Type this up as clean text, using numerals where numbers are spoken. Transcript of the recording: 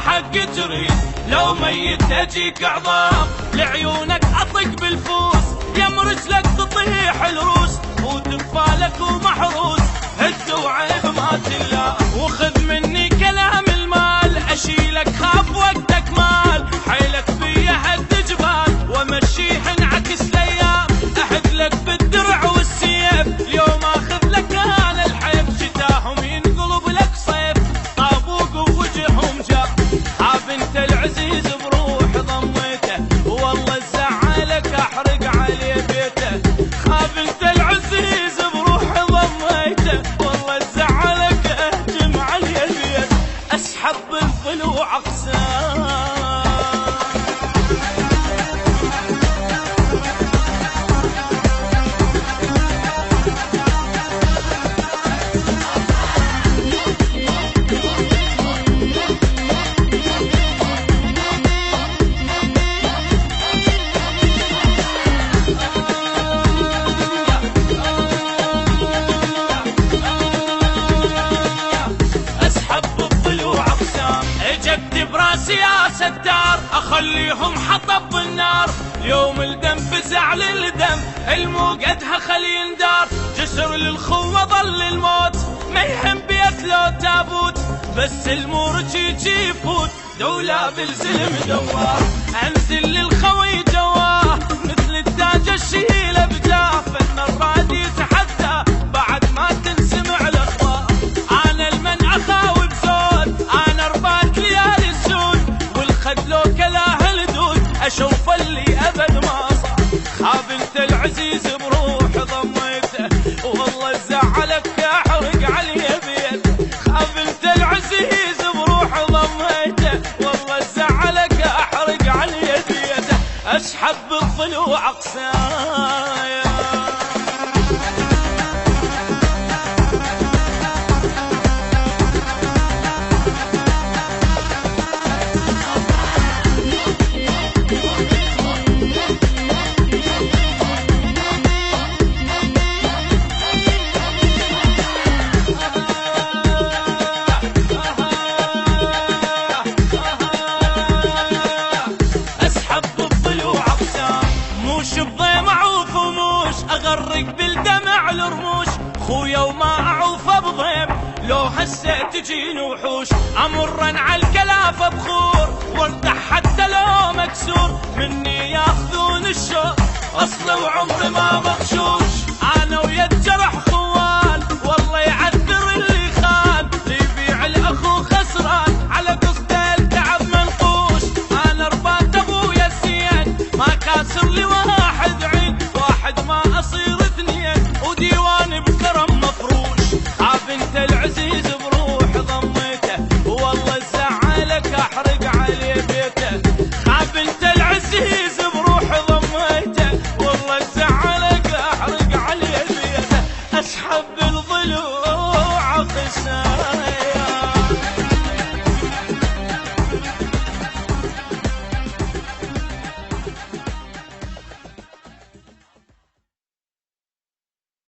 حق تريد، لو ميت اجيك عظام لعيونك اطق بالفوس، يم رجلك تطيح الروس وتنفالك ومحروس، هد وعيب ما تلا وخذ مني كلام المال، اشيلك خاف وقتك مال، حيلك فيا هد جبال وامشيه انعكس الايام، احد لك بالدرع والسيف، اليوم اخذ لك انا الحيف، شتاهم ينقلب لك صيف، طابوق ووجههم جاف، خاف انت العزيز بروح ضميته، والله زعلك احرق عليه بيته، خاف انت العزيز بروح ضميته، والله زعلك اهجم عليه بيته، اسحب بالضلوع اقسام. يا ستار اخليهم حطب بالنار، اليوم الدم بزعل الدم الموقدها خليل دار، جسر للخوة ظل الموت ما يهم بيت لو تابوت، بس المورج يجي يفوت دولة بالزلم دوار، انزل للخوي جواه مثل التاج الشيله بجاه، فن الراد يتحدى بعد ما تنسمع الاخبار، انا المن اخاوي بزود، انا رباط ليالي السود، والخد لو كلاه الدود اشوف اللي ابد ما صار، خاف انت العزيز بروح ضميته، والله زعلك احرق عليه بيته، خاف انت العزيز بروح ضميته، والله زعلك احرق عليه بيته، اسحب بالضلوع اقسايا. اغرق بالدمع الرموش خويا وما اعوف بضيم، لو هسه تجيني وحوش امرن على الكلافه بخور، وارتاح حتى لو مكسور مني ياخذون الشوق، اصل وعمري ما مغشور.